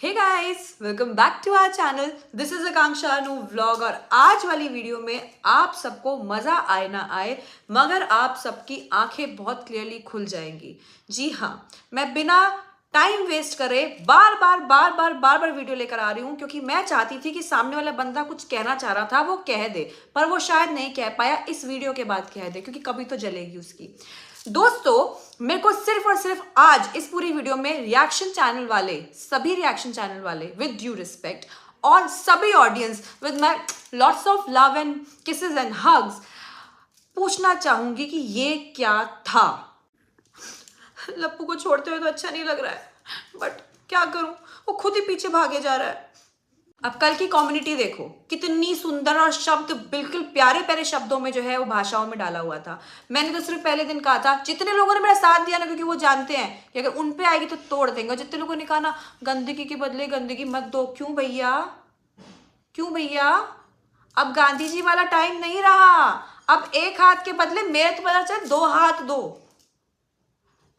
Hey guys, welcome back to our channel. This is Akanksha new vlog. और आज वाली video में आप सबको मजा आए ना आए, मगर आप सबकी आंखें बहुत क्लियरली खुल जाएंगी। जी हाँ, मैं बिना टाइम वेस्ट करे बार बार वीडियो लेकर आ रही हूँ, क्योंकि मैं चाहती थी कि सामने वाला बंदा कुछ कहना चाह रहा था वो कह दे, पर वो शायद नहीं कह पाया। इस वीडियो के बाद कह दे, क्योंकि कभी तो जलेगी उसकी। दोस्तों, मेरे को सिर्फ और सिर्फ आज इस पूरी वीडियो में रिएक्शन चैनल वाले, सभी रिएक्शन चैनल वाले विद ड्यू रिस्पेक्ट, और सभी audience with my lots of love and kisses and hugs, पूछना चाहूंगी कि ये क्या था। लप्पू को छोड़ते हुए तो अच्छा नहीं लग रहा है, बट क्या करूं, वो खुद ही पीछे भागे जा रहा है। अब कल की कम्युनिटी देखो, कितनी सुंदर और शब्द बिल्कुल प्यारे प्यारे शब्दों में जो है वो भाषाओं में डाला हुआ था। मैंने तो सिर्फ पहले दिन कहा था, जितने लोगों ने मेरा साथ दिया ना, क्योंकि वो जानते हैं कि अगर उन पे आएगी तो तोड़ देंगे, और जितने लोगों ने कहा ना गंदगी के बदले गंदगी मत दो, क्यों भैया, क्यों भैया, अब गांधी जी वाला टाइम नहीं रहा। अब एक हाथ के बदले मेरे तो पता चले 2 हाथ दो,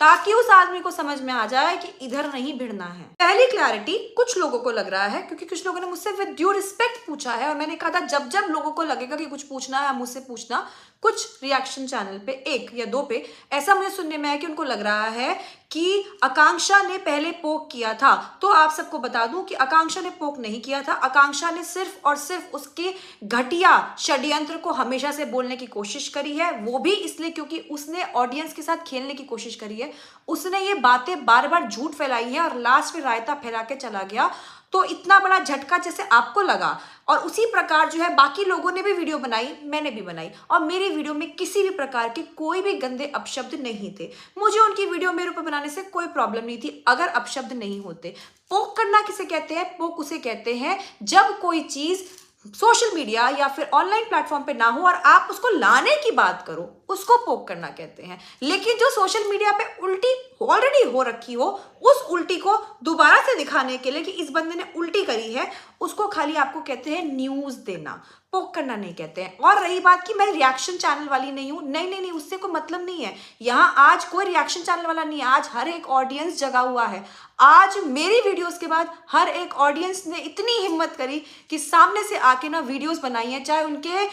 ताकि उस आदमी को समझ में आ जाए कि इधर नहीं भिड़ना है। पहली क्लैरिटी कुछ लोगों को लग रहा है, क्योंकि कुछ लोगों ने मुझसे विद ड्यू रिस्पेक्ट पूछा है, और मैंने कहा था जब जब लोगों को लगेगा कि कुछ पूछना है मुझसे पूछना। कुछ रिएक्शन चैनल पे 1 या 2 पे ऐसा मुझे सुनने में आया कि उनको लग रहा है कि आकांक्षा ने पहले पोक किया था। तो आप सबको बता दूं कि आकांक्षा ने पोक नहीं किया था। आकांक्षा ने सिर्फ और सिर्फ उसके घटिया षड्यंत्र को हमेशा से बोलने की कोशिश करी है, वो भी इसलिए क्योंकि उसने ऑडियंस के साथ खेलने की कोशिश करी है। उसने ये बातें बार बार झूठ फैलाई है और लास्ट में रायता फैला के चला गया। तो इतना बड़ा झटका जैसे आपको लगा, और उसी प्रकार जो है बाकी लोगों ने भी वीडियो बनाई, मैंने भी बनाई, और मेरी वीडियो में किसी भी प्रकार के कोई भी गंदे अपशब्द नहीं थे। मुझे उनकी वीडियो मेरे ऊपर बनाने से कोई प्रॉब्लम नहीं थी अगर अपशब्द नहीं होते। पोक करना किसे कहते हैं? पोक उसे कहते हैं जब कोई चीज सोशल मीडिया या फिर ऑनलाइन प्लेटफॉर्म पे ना हो और आप उसको लाने की बात करो, उसको पोक करना कहते हैं। लेकिन जो सोशल मीडिया पे उल्टी ऑलरेडी हो रखी हो, उस उल्टी को दोबारा से दिखाने के लिए कि इस बंदे ने उल्टी करी है, उसको खाली आपको कहते हैं न्यूज देना, पोक करना नहीं कहते हैं। और रही बात कि मैं रिएक्शन चैनल वाली नहीं हूं, नहीं, उससे कोई मतलब नहीं है। यहां आज कोई रिएक्शन चैनल वाला नहीं है, आज हर एक ऑडियंस जगा हुआ है। आज मेरी वीडियोस के बाद हर एक ऑडियंस ने इतनी हिम्मत करी कि सामने से आके ना वीडियोस बनाई है, चाहे उनके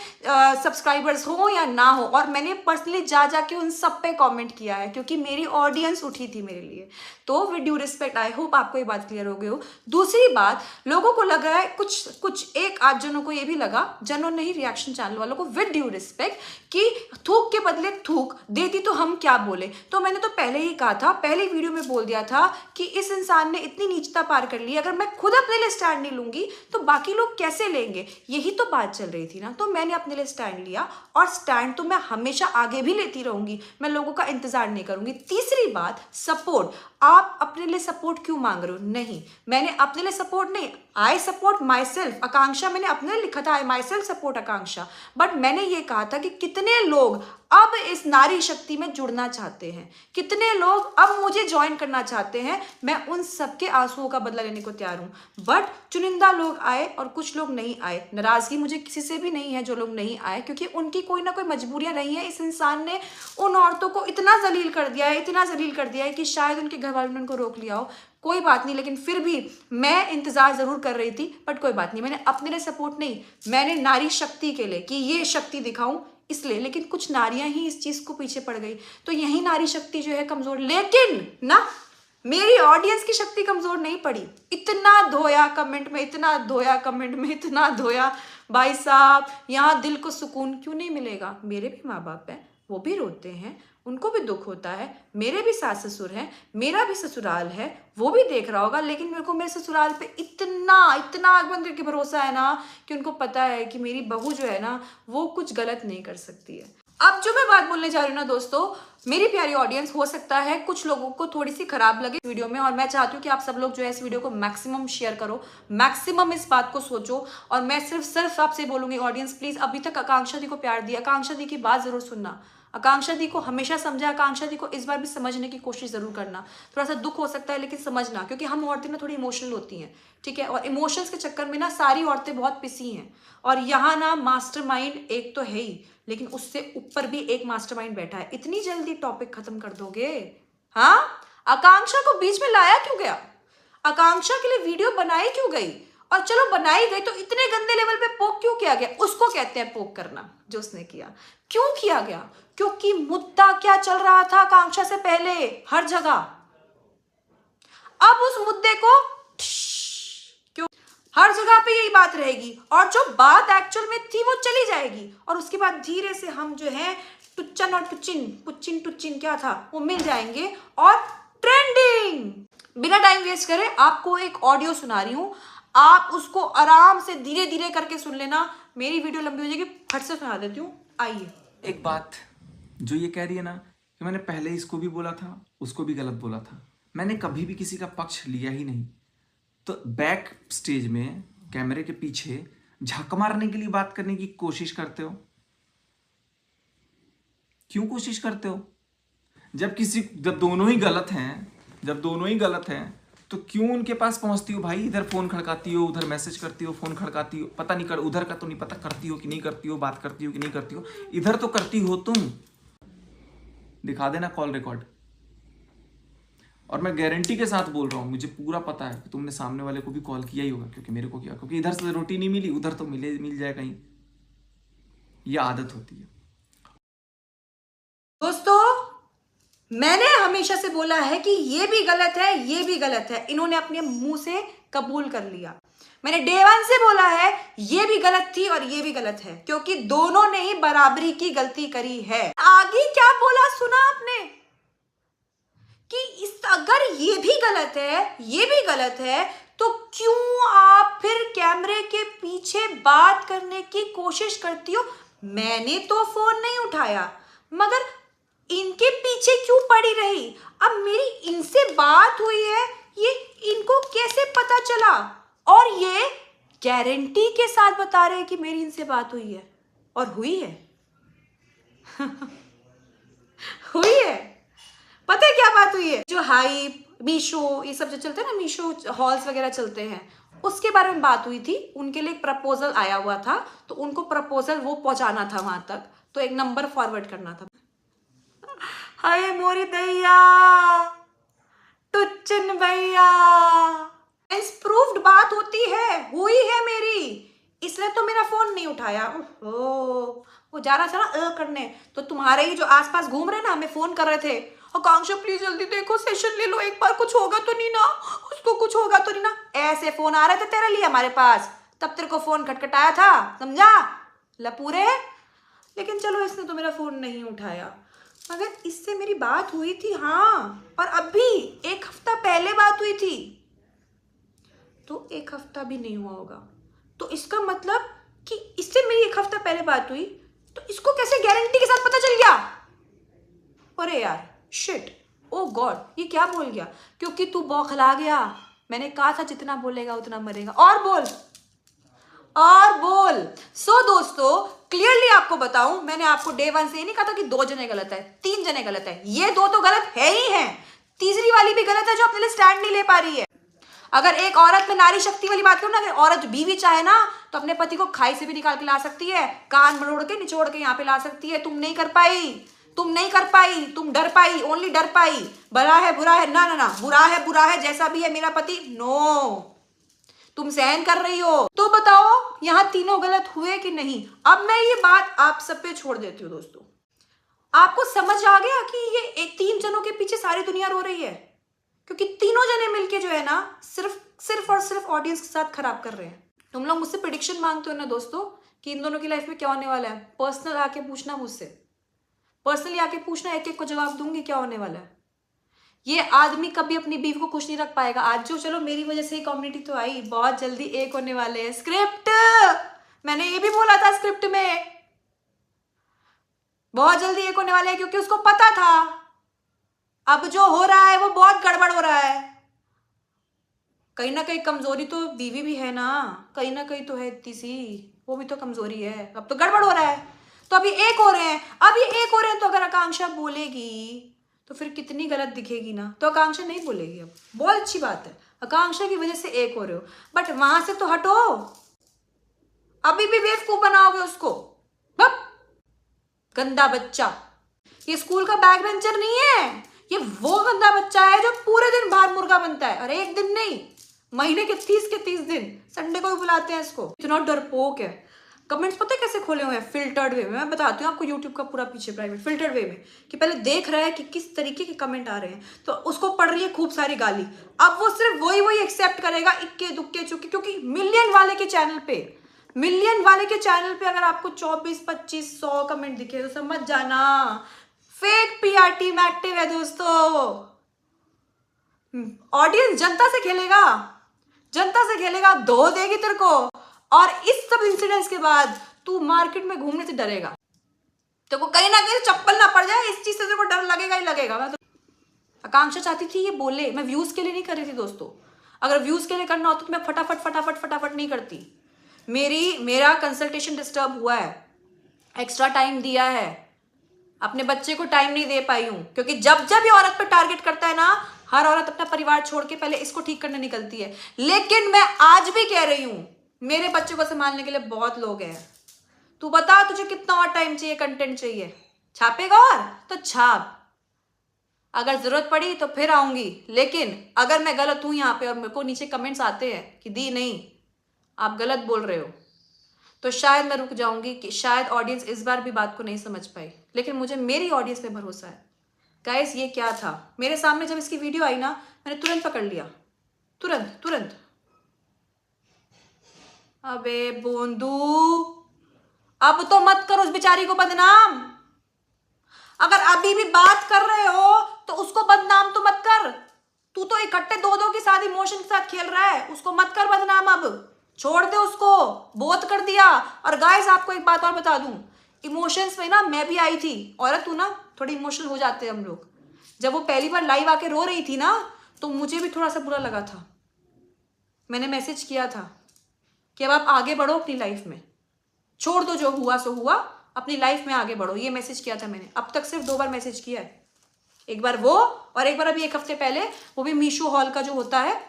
सब्सक्राइबर्स हो या ना हो। और मैंने पर्सनली जा जाके उन सब पे कमेंट किया है, क्योंकि मेरी ऑडियंस उठी थी मेरे लिए। तो with due respect, I hope आपको ये बात क्लियर हो गई हो। दूसरी बात, लोगों को लग रहा है, कुछ एक आध जनों को ये भी लगा, जनों नहीं, रिएक्शन चैनल वालों को, विद ड्यू रिस्पेक्ट, कि थूक के बदले थूक देती तो हम क्या बोले। तो मैंने तो पहले ही कहा था, पहली वीडियो में बोल दिया था कि इस इंसान ने इतनी नीचता पार कर ली, अगर मैं खुद अपने लिए स्टैंड नहीं लूंगी तो बाकी लोग कैसे लेंगे। यही तो बात चल रही थी ना। तो मैंने अपने लिए स्टैंड लिया, और स्टैंड तो मैं हमेशा आगे भी लेती रहूंगी, मैं लोगों का इंतजार नहीं करूंगी। तीसरी बात, सपोर्ट। आप अपने लिए सपोर्ट क्यों मांग रहे हो? नहीं, मैंने अपने लिए सपोर्ट नहीं, आई सपोर्ट माई सेल्फ। आकांक्षा मैंने अपने लिए लिखा था, I myself support Akanksha. But मैंने ये कहा था कि कितने लोग अब इस नारी शक्ति में जुड़ना चाहते हैं, कितने लोग अब मुझे ज्वाइन करना चाहते हैं। मैं उन सबके आंसुओं का बदला लेने को तैयार हूं। बट चुनिंदा लोग आए और कुछ लोग नहीं आए। नाराजगी मुझे किसी से भी नहीं है जो लोग नहीं आए, क्योंकि उनकी कोई ना कोई मजबूरियां रही है। इस इंसान ने उन औरतों को इतना जलील कर दिया है, इतना जलील कर दिया है कि शायद उनके घर वालों ने उनको रोक लिया हो। कोई बात नहीं, लेकिन फिर भी मैं इंतजार जरूर कर रही थी। बट कोई बात नहीं, मैंने अपने लिए सपोर्ट नहीं, मैंने नारी शक्ति के लिए कि ये शक्ति दिखाऊं इसलिए। लेकिन कुछ नारियां ही इस चीज को पीछे पड़ गई, तो यही नारी शक्ति जो है कमजोर। लेकिन ना, मेरी ऑडियंस की शक्ति कमजोर नहीं पड़ी। इतना धोया कमेंट में, इतना धोया कमेंट में, इतना धोया। भाई साहब, यहाँ दिल को सुकून क्यों नहीं मिलेगा? मेरे भी माँ बाप हैं, वो भी रोते हैं, उनको भी दुख होता है। मेरे भी सास ससुर हैं, मेरा भी ससुराल है, वो भी देख रहा होगा। लेकिन मेरे को मेरे ससुराल पे इतना आग बंद करके भरोसा है ना, कि उनको पता है कि मेरी बहू जो है ना, वो कुछ गलत नहीं कर सकती है। अब जो मैं बात बोलने जा रही हूँ ना दोस्तों, मेरी प्यारी ऑडियंस, हो सकता है कुछ लोगों को थोड़ी सी खराब लगे इस वीडियो में, और मैं चाहती हूँ कि आप सब लोग जो है इस वीडियो को मैक्सिमम शेयर करो, मैक्सिमम इस बात को सोचो। और मैं सिर्फ आपसे बोलूंगी, ऑडियंस प्लीज, अभी तक आकांक्षा दी को प्यार दिया, आकांक्षा दी की बात जरूर सुनना, आकांक्षा दी को हमेशा समझा, आकांक्षा दी को इस बार भी समझने की कोशिश जरूर करना। थोड़ा सा दुख हो सकता है लेकिन समझना, क्योंकि हम औरतें ना थोड़ी इमोशनल होती हैं, ठीक है। और इमोशंस के चक्कर में ना सारी औरतें बहुत पिसी हैं। और यहाँ ना मास्टरमाइंड एक तो है ही, लेकिन उससे ऊपर भी एक मास्टरमाइंड बैठा है। इतनी जल्दी टॉपिक खत्म कर दोगे? हाँ, आकांक्षा को बीच में लाया क्यों गया? आकांक्षा के लिए वीडियो बनाई क्यों गई? और चलो बनाई गई तो इतने गंदे लेवल पे पोक क्यों किया गया? उसको कहते हैं पोक करना, जो उसने किया। क्यों किया गया? क्योंकि मुद्दा क्या चल रहा था आकांक्षा से पहले हर जगह। अब उस मुद्दे को क्यों हर जगह पे यही बात रहेगी, और जो बात एक्चुअल में थी वो चली जाएगी, और उसके बाद धीरे से हम जो है टुच्चन और टुच्चिन क्या था वो मिल जाएंगे और ट्रेंडिंग। बिना टाइम वेस्ट करे आपको एक ऑडियो सुना रही हूं, आप उसको आराम से धीरे धीरे करके सुन लेना। मेरी वीडियो लंबी हो जाएगी, फट से सुना देती हूँ। आइए। एक बात जो ये कह रही है ना कि मैंने पहले इसको भी बोला था, उसको भी गलत बोला था, मैंने कभी भी किसी का पक्ष लिया ही नहीं। तो बैक स्टेज में कैमरे के पीछे झक मारने के लिए बात करने की कोशिश करते हो। क्यों कोशिश करते हो? जब दोनों ही गलत हैं तो क्यों उनके पास पहुंचती हो भाई? इधर फोन खड़काती हो, उधर मैसेज करती हो, फोन खड़काती हो, पता नहीं कर, उधर का तो नहीं पता करती हो कि नहीं करती हो, बात करती हो कि नहीं करती हो, इधर तो करती हो तुम। दिखा देना कॉल रिकॉर्ड। और मैं गारंटी के साथ बोल रहा हूं, मुझे पूरा पता है कि तुमने सामने वाले को भी कॉल किया ही होगा, क्योंकि मेरे को किया, क्योंकि इधर से रोटी नहीं मिली, उधर तो मिल जाए कहीं। ये आदत होती है। दोस्तों, मैंने हमेशा से बोला है कि ये भी गलत है, ये भी गलत है। इन्होंने अपने मुंह से कबूल कर लिया। मैंने डे 1 से बोला है ये भी गलत थी और ये भी गलत है, क्योंकि दोनों ने ही बराबरी की गलती करी है। आगे क्या बोला सुना आपने कि अगर ये भी गलत है, ये भी गलत है, तो क्यों आप फिर कैमरे के पीछे बात करने की कोशिश करती हो? मैंने तो फोन नहीं उठाया, मगर इनके पीछे क्यों पड़ी रही? अब मेरी इनसे बात हुई है, ये इनको कैसे पता चला? और ये गारंटी के साथ बता रहे हैं कि मेरी इनसे बात हुई है, और हुई है। हुई है। पता है क्या बात हुई है? जो हाइप, मीशो, ये सब जो चलते हैं ना, मीशो हॉल्स वगैरह चलते हैं, उसके बारे में बात हुई थी। उनके लिए प्रपोजल आया हुआ था, तो उनको प्रपोजल वो पहुंचाना था वहां तक, तो एक नंबर फॉरवर्ड करना था। हाय मोरी दैया, टुच्चन भैया, प्रूफ्ड बात होती है, हुई है मेरी, इसलिए तो मेरा फोन नहीं उठाया। ओहो, वो जा रहा था ना करने, तो तुम्हारे ही जो आसपास घूम रहे ना, हमें फोन कर रहे थे, आकांक्षा प्लीज जल्दी देखो, सेशन ले लो एक बार, कुछ होगा तो नहीं ना, उसको कुछ होगा तो नहीं ना। ऐसे फोन आ रहे थे तेरे लिए हमारे पास, तब तेरे को फोन खटखटाया था, समझा लपूरे। लेकिन चलो, इसने तो मेरा फोन नहीं उठाया, मगर इससे मेरी बात हुई थी। हाँ, और अभी 1 हफ्ता पहले बात हुई थी, तो 1 हफ्ता भी नहीं हुआ होगा। तो इसका मतलब कि इससे मेरी 1 हफ्ता पहले बात हुई, तो इसको कैसे गारंटी के साथ पता चल गया? अरे यार, शिट, ओ गॉड, ये क्या बोल गया? क्योंकि तू बौखला गया। मैंने कहा था जितना बोलेगा उतना मरेगा। और बोल, और बोल। सो दोस्तों, क्लियरली आपको बताऊं, मैंने आपको डे 1 से ये नहीं कहा था कि 2 जने गलत है, 3 जने गलत है। ये 2 तो गलत है ही है, तीसरी वाली भी गलत है जो अपने लिए स्टैंड नहीं ले पा रही है। अगर एक औरत में नारी शक्ति वाली बात करूं ना, अगर औरत बीवी चाहे ना, तो अपने पति को खाई से भी निकाल के ला सकती है, कान मरोड़ के निचोड़ के यहाँ पे ला सकती है। तुम नहीं कर पाई, तुम नहीं कर पाई, तुम डर पाई, ओनली डर पाई। बुरा है, बुरा है, ना ना ना, बुरा है, जैसा भी है मेरा पति, नो, तुम सहन कर रही हो। तो बताओ यहाँ तीनों गलत हुए कि नहीं? अब मैं ये बात आप सब पे छोड़ देती हूँ। दोस्तों, आपको समझ आ गया कि ये 3 जनों के पीछे सारी दुनिया रो रही है? क्योंकि तीनों जने मिलके जो है ना, सिर्फ और सिर्फ ऑडियंस के साथ खराब कर रहे हैं। तुम लोग मुझसे प्रेडिक्शन मांगते हो ना दोस्तों कि इन दोनों की लाइफ में क्या होने वाला है, पर्सनल आके पूछना मुझसे, पर्सनली आके पूछना, एक एक को जवाब दूंगी क्या होने वाला है। ये आदमी कभी अपनी बीवी को खुश नहीं रख पाएगा। आज जो, चलो मेरी वजह से ही कम्युनिटी तो आई, बहुत जल्दी एक होने वाले हैं। स्क्रिप्ट, मैंने ये भी बोला था स्क्रिप्ट में, बहुत जल्दी एक होने वाले हैं, क्योंकि उसको पता था अब जो हो रहा है वो बहुत गड़बड़ हो रहा है। कहीं ना कहीं कमजोरी तो बीवी भी है ना, कहीं ना कहीं तो है इतनी सी, वो भी तो कमजोरी है। अब तो गड़बड़ हो रहा है, तो अभी एक हो रहे हैं, तो अगर आकांक्षा बोलेगी तो फिर कितनी गलत दिखेगी ना। तो आकांक्षा नहीं बोलेगी, अब बहुत अच्छी बात है, आकांक्षा की वजह से एक हो रहे हो, बट वहां से तो हटो, अभी भी बेवकूफ बनाओगे उसको। गंदा बच्चा, ये स्कूल का बैक बेंचर नहीं है, ये वो गंदा बच्चा है जो पूरे दिन बाहर मुर्गा बनता है, और एक दिन नहीं, महीने के 30 दिन, संडे को भी बुलाते हैं इसको। इतना डरपोक है। कमेंट्स पता है कैसे खोले हुए हैं? फिल्टर्ड वे में। मैं बताती हूँ आपको यूट्यूब का पूरा पीछे प्राइवेट फिल्टर्ड वे में, कि पहले देख रहा है कि किस तरीके के कमेंट आ रहे हैं, तो उसको पड़ रही है खूब सारी गाली। अब वो सिर्फ वही एक्सेप्ट करेगा, इक्के दुक्के चुके, क्योंकि मिलियन वाले के चैनल पे अगर आपको 24, 25, 100 कमेंट दिखे तो समझ जाना फेक पीआर टीम एक्टिव है दोस्तों। ऑडियंस जनता से खेलेगा, धो देगी तेरे को। और इस सब इंसिडेंट्स के बाद तू मार्केट में घूमने से डरेगा, तो को कहीं ना कहीं चप्पल ना पड़ जाए, इस चीज से तेरे को डर लगेगा ही लगेगा। मैं तो आकांक्षा चाहती थी ये बोले, मैं व्यूज के लिए नहीं कर रही थी दोस्तों। अगर व्यूज के लिए करना होता तो मैं फटाफट नहीं करती। मेरा कंसल्टेशन डिस्टर्ब हुआ है, एक्स्ट्रा टाइम दिया है, अपने बच्चे को टाइम नहीं दे पाई हूं, क्योंकि जब ये औरत पे टारगेट करता है ना, हर औरत अपना परिवार छोड़ के पहले इसको ठीक करने निकलती है। लेकिन मैं आज भी कह रही हूं, मेरे बच्चे को संभालने के लिए बहुत लोग हैं। तू बता तुझे कितना और टाइम चाहिए, कंटेंट चाहिए, छापेगा और तो छाप, अगर जरूरत पड़ी तो फिर आऊंगी। लेकिन अगर मैं गलत हूं यहाँ पे और मेरे को नीचे कमेंट्स आते हैं कि दी नहीं आप गलत बोल रहे हो, तो शायद मैं रुक जाऊंगी, कि शायद ऑडियंस इस बार भी बात को नहीं समझ पाई। लेकिन मुझे मेरी ऑडियंस पे भरोसा है। गाइस ये क्या था, मेरे सामने जब इसकी वीडियो आई ना, मैंने तुरंत पकड़ लिया, तुरंत। अबे बोंदू, अब तो मत करो उस बेचारी को बदनाम। अगर अभी भी बात कर रहे हो तो उसको बदनाम तो मत कर। तू तो इकट्ठे दो के साथ इमोशन के साथ खेल रहा है, उसको मत कर बदनाम। अब छोड़ दे उसको, बहुत कर दिया। और गाइस आपको एक बात और बता दूं, इमोशंस में ना मैं भी आई थी। औरत हूं ना, थोड़ी इमोशनल हो जाते हैं हम लोग। जब वो पहली बार लाइव आके रो रही थी ना, तो मुझे भी थोड़ा सा बुरा लगा था। मैंने मैसेज किया था कि अब आप आगे बढ़ो अपनी लाइफ में, छोड़ दो जो हुआ सो हुआ, अपनी लाइफ में आगे बढ़ो। ये मैसेज किया था मैंने। अब तक सिर्फ 2 बार मैसेज किया है, एक बार वो और एक बार अभी 1 हफ्ते पहले, वो भी मीशो हॉल का जो होता है,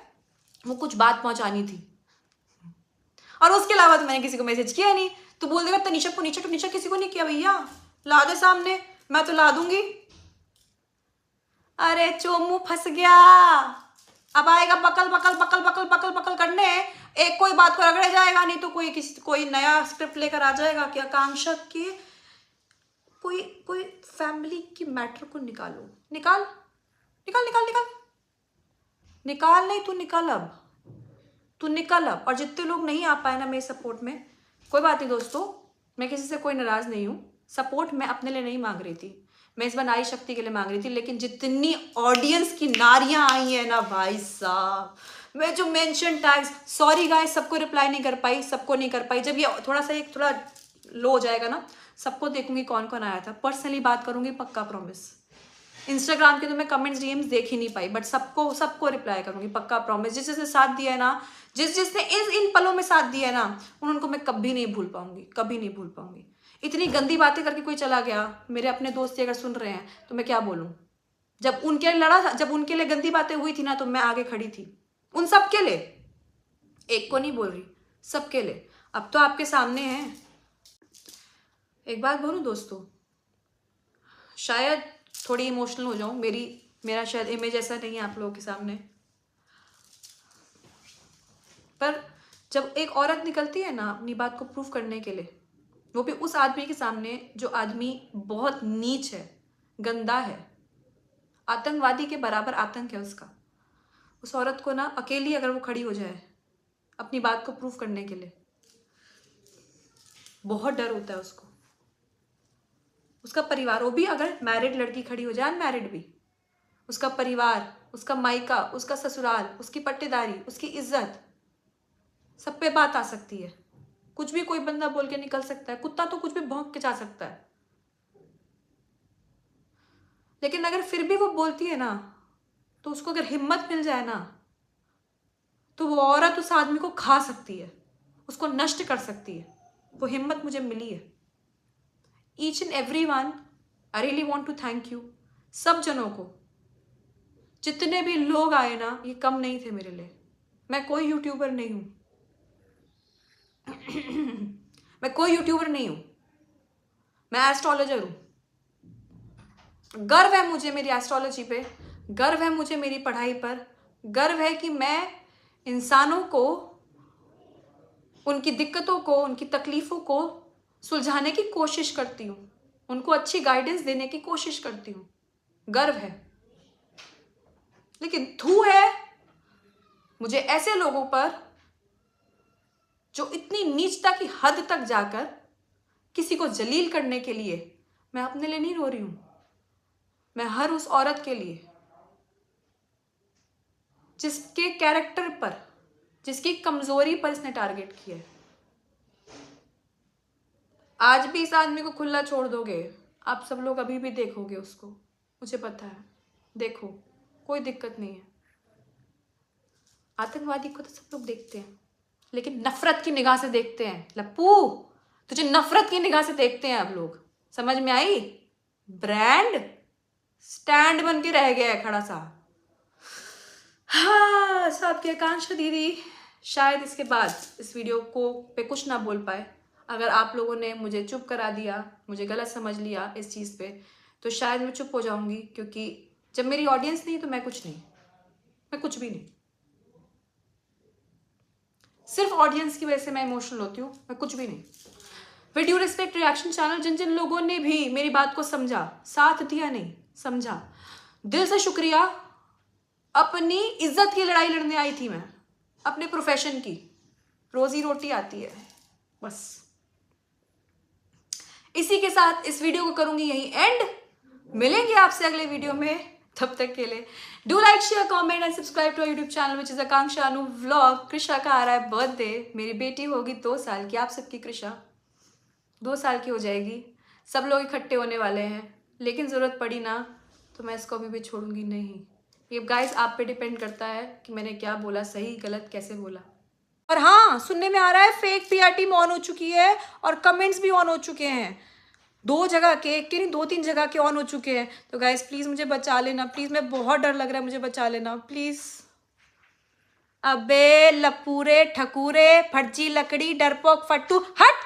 वो कुछ बात पहुंचानी थी। और उसके अलावा तो मैंने किसी को मैसेज किया नहीं। तो बोल देगा तनीषा को नीचे, तो नीचे किसी को नहीं किया भैया, ला दे सामने, मैं तो ला दूंगी। अरे चोमू फंस गया, अब आएगा बकल करने। एक कोई बात को रगड़े जाएगा, नहीं तो कोई नया स्क्रिप्ट लेकर आ जाएगा कि आकांक्षा के कोई फैमिली की मैटर को निकालो। निकाल नहीं, तू निकल अब। और जितने लोग नहीं आ पाए ना मेरे सपोर्ट में, कोई बात नहीं दोस्तों, मैं किसी से कोई नाराज नहीं हूँ। सपोर्ट मैं अपने लिए नहीं मांग रही थी, मैं इस बार नारी शक्ति के लिए मांग रही थी। लेकिन जितनी ऑडियंस की नारियां आई है ना भाई साहब, मैं जो मेंशन टैग्स, सॉरी गाइस सबको रिप्लाई नहीं कर पाई। जब ये थोड़ा लो हो जाएगा ना, सबको देखूंगी कौन कौन आया था, पर्सनली बात करूंगी, पक्का प्रॉमिस। इंस्टाग्राम के तो मैं कमेंट्स डीएम्स देख ही नहीं पाई, बट सबको रिप्लाई करूंगी, पक्का प्रॉमिस। जिसने साथ दिया है ना, जिसने इन पलों में साथ दिया है ना, उनको मैं कभी नहीं भूल पाऊंगी। इतनी गंदी बातें करके कोई चला गया, मेरे अपने दोस्त अगर सुन रहे हैं तो मैं क्या बोलूं। जब उनके लिए लड़ा था, जब उनके लिए गंदी बातें हुई थी ना, तो मैं आगे खड़ी थी उन सब के लिए, एक को नहीं बोल रही, सबके लिए। अब तो आपके सामने है। एक बात बोलूं दोस्तों, शायद थोड़ी इमोशनल हो जाऊं, मेरा शायद इमेज ऐसा नहीं है आप लोगों के सामने, पर जब एक औरत निकलती है ना अपनी बात को प्रूफ करने के लिए, वो भी उस आदमी के सामने जो आदमी बहुत नीच है, गंदा है, आतंकवादी के बराबर आतंक है उसका, उस औरत को ना अकेली अगर वो खड़ी हो जाए अपनी बात को प्रूफ करने के लिए, बहुत डर होता है उसको, उसका परिवार, वो भी अगर मैरिड लड़की खड़ी हो जाए, अनमैरिड भी, उसका परिवार, उसका मायका, उसका ससुराल, उसकी पट्टेदारी, उसकी इज्जत, सब पे बात आ सकती है। कुछ भी कोई बंदा बोल के निकल सकता है, कुत्ता तो कुछ भी भौंक के जा सकता है। लेकिन अगर फिर भी वो बोलती है ना, तो उसको अगर हिम्मत मिल जाए ना, तो वो औरत उस आदमी को खा सकती है, उसको नष्ट कर सकती है। वो हिम्मत मुझे मिली है। Each and every one, I really want to thank you, सब जनों को, जितने भी लोग आए ना, ये कम नहीं थे मेरे लिए। मैं कोई यूट्यूबर नहीं हूं मैं एस्ट्रोलॉजर हूं। गर्व है मुझे मेरी एस्ट्रोलॉजी पे, गर्व है मुझे मेरी पढ़ाई पर, गर्व है कि मैं इंसानों को, उनकी दिक्कतों को, उनकी तकलीफ़ों को सुलझाने की कोशिश करती हूँ, उनको अच्छी गाइडेंस देने की कोशिश करती हूँ। गर्व है। लेकिन थू है मुझे ऐसे लोगों पर जो इतनी नीचता की हद तक जाकर किसी को जलील करने के लिए, मैं अपने लिए नहीं रो रही हूं, मैं हर उस औरत के लिए जिसके कैरेक्टर पर, जिसकी कमजोरी पर इसने टारगेट किया है। आज भी इस आदमी को खुला छोड़ दोगे, आप सब लोग अभी भी देखोगे उसको, मुझे पता है। देखो, कोई दिक्कत नहीं है। आतंकवादी को तो सब लोग देखते हैं, लेकिन नफरत की निगाह से देखते हैं। लप्पू, तुझे नफरत की निगाह से देखते हैं अब लोग, समझ में आई? ब्रांड स्टैंड बन के रह गया है खड़ा सा। हाँ, साहब की आकांक्षा दीदी शायद इसके बाद इस वीडियो को पे कुछ ना बोल पाए। अगर आप लोगों ने मुझे चुप करा दिया, मुझे गलत समझ लिया इस चीज़ पे, तो शायद मैं चुप हो जाऊंगी, क्योंकि जब मेरी ऑडियंस नहीं तो मैं कुछ नहीं, मैं कुछ भी नहीं। सिर्फ ऑडियंस की वजह से मैं इमोशनल होती हूँ, मैं कुछ भी नहीं। With due respect reaction channel, जिन जिन लोगों ने भी मेरी बात को समझा, साथ दिया नहीं, समझा, दिल से शुक्रिया। अपनी इज्जत की लड़ाई लड़ने आई थी मैं, अपने प्रोफेशन की, रोजी रोटी आती है बस। इसी के साथ इस वीडियो को करूंगी यही एंड। मिलेंगे आपसे अगले वीडियो में, तब तक के लिए do like, share, comment and subscribe to our YouTube channel which is Akanksha Anu vlog. Krisha का आ रहा है बर्थडे, मेरी बेटी होगी 2 साल की। आप सबकी कृषा 2 साल की हो जाएगी। सब लोग इकट्ठे होने वाले हैं, लेकिन ज़रूरत पड़ी ना तो मैं इसको अभी भी छोड़ूंगी नहीं। ये गाइस आप पे डिपेंड करता है कि मैंने क्या बोला, सही गलत कैसे बोला। और हाँ, सुनने में आ रहा है फेक पीआर टीम ऑन हो चुकी है और कमेंट्स भी ऑन हो चुके हैं। 2 जगह के, एक के नहीं 2-3 जगह के ऑन हो चुके हैं। तो गाइस प्लीज़ मुझे बचा लेना, प्लीज़, मैं बहुत डर लग रहा है, मुझे बचा लेना प्लीज़। अबे लपूरे ठकुरे फर्जी लकड़ी डरपोक फट्टू, हट।